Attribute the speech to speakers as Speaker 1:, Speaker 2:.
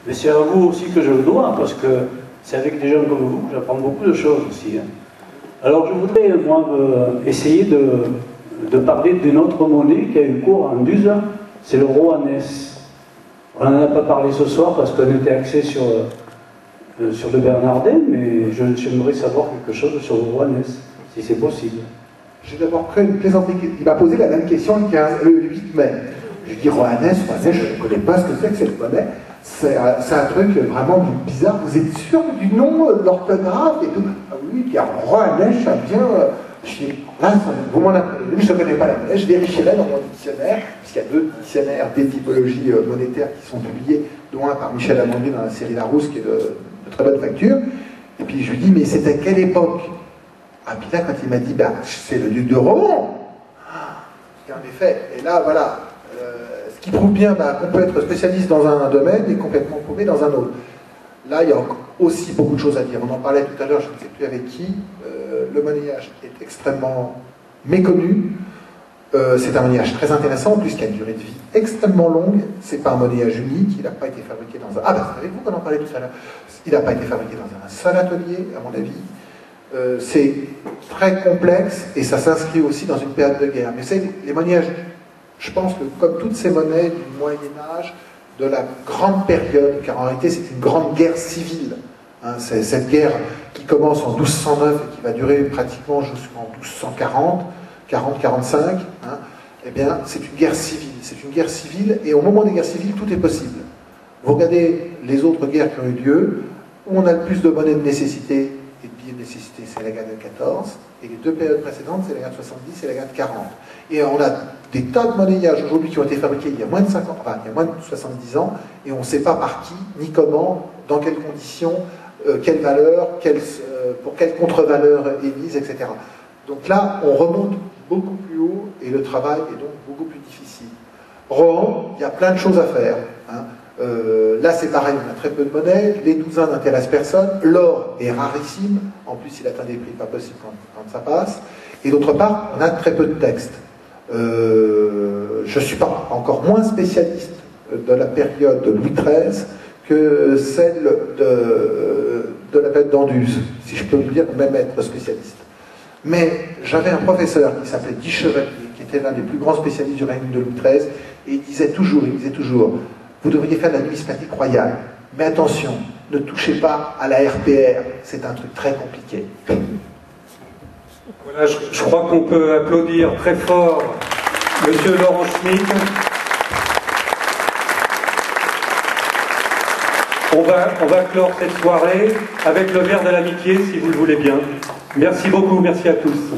Speaker 1: Mais c'est à vous aussi que je le dois, parce que c'est avec des gens comme vous que j'apprends beaucoup de choses aussi. Hein. Alors je voudrais, moi, essayer de parler d'une autre monnaie qui a eu cours en Duse, c'est le Rohanès. On n'en a pas parlé ce soir parce qu'on était axé sur le Bernardin, mais j'aimerais savoir quelque chose sur le Rohanès, si c'est possible.
Speaker 2: J'ai d'abord créé une plaisanterie. Il m'a posé la même question le 8 mai. Je lui dis Rohanès, je ne connais pas ce que c'est que cette monnaie. C'est un truc vraiment bizarre. Vous êtes sûr du nom, l'orthographe et tout? Ah oui, puis Rohanès, ça vient. Je dis, là, vous m'en apprenez. Je ne connais pas la monnaie. Je vérifierai dans mon dictionnaire, puisqu'il y a 2 dictionnaires des typologies monétaires qui sont publiés, dont un par Michel Amandier dans la série Larousse, qui est de très bonne facture. Et puis je lui dis, mais c'était à quelle époque? Ah, puis là, quand il m'a dit, bah, c'est le duc de Rohan. Et en effet, et là, voilà. Ce qui prouve bien qu'on peut être spécialiste dans un domaine et complètement paumé dans un autre. Là, il y a aussi beaucoup de choses à dire. On en parlait tout à l'heure, je ne sais plus avec qui. Le monnayage est extrêmement méconnu. C'est un monnayage très intéressant, puisqu'il a une durée de vie extrêmement longue. Ce n'est pas un monnayage unique, il n'a pas été fabriqué dans un... Ah ben, c'est avec vous qu'on en parlait tout à l'heure. Il n'a pas été fabriqué dans un seul atelier, à mon avis. C'est très complexe, et ça s'inscrit aussi dans une période de guerre. Mais c'est les monnayages... Je pense que, comme toutes ces monnaies du Moyen-Âge, de la grande période, car en réalité c'est une grande guerre civile, hein, c'est cette guerre qui commence en 1209 et qui va durer pratiquement jusqu'en 1240, 40-45, hein, eh bien c'est une guerre civile. C'est une guerre civile, et au moment des guerres civiles, tout est possible. Vous regardez les autres guerres qui ont eu lieu, où on a le plus de monnaie de nécessité et de billets de nécessité, c'est la guerre de 14, et les 2 périodes précédentes, c'est la guerre de 70 et la guerre de 40. Et on a des tas de monnayages aujourd'hui qui ont été fabriqués il y a moins de 50, enfin, il y a moins de 70 ans, et on ne sait pas par qui, ni comment, dans quelles conditions, quelle valeur, pour quelle contre-valeur émise, etc. Donc là, on remonte beaucoup plus haut, et le travail est donc beaucoup plus difficile. Rohan, il y a plein de choses à faire. Hein. Là, c'est pareil, on a très peu de monnaie, les douzains n'intéressent personne, l'or est rarissime, en plus il atteint des prix pas possibles quand ça passe, et d'autre part, on a très peu de textes. Je ne suis pas encore moins spécialiste de la période de Louis XIII que celle de la période d'Anduze, si je peux vous dire, même être spécialiste. Mais j'avais un professeur qui s'appelait Guy Chevalier, qui était l'un des plus grands spécialistes du règne de Louis XIII, et il disait toujours, vous devriez faire de la numismatique royale, mais attention, ne touchez pas à la RPR, c'est un truc très compliqué.
Speaker 3: Voilà, je crois qu'on peut applaudir très fort Monsieur Laurent Schmitt. On va clore cette soirée avec le verre de l'amitié, si vous le voulez bien. Merci beaucoup, merci à tous.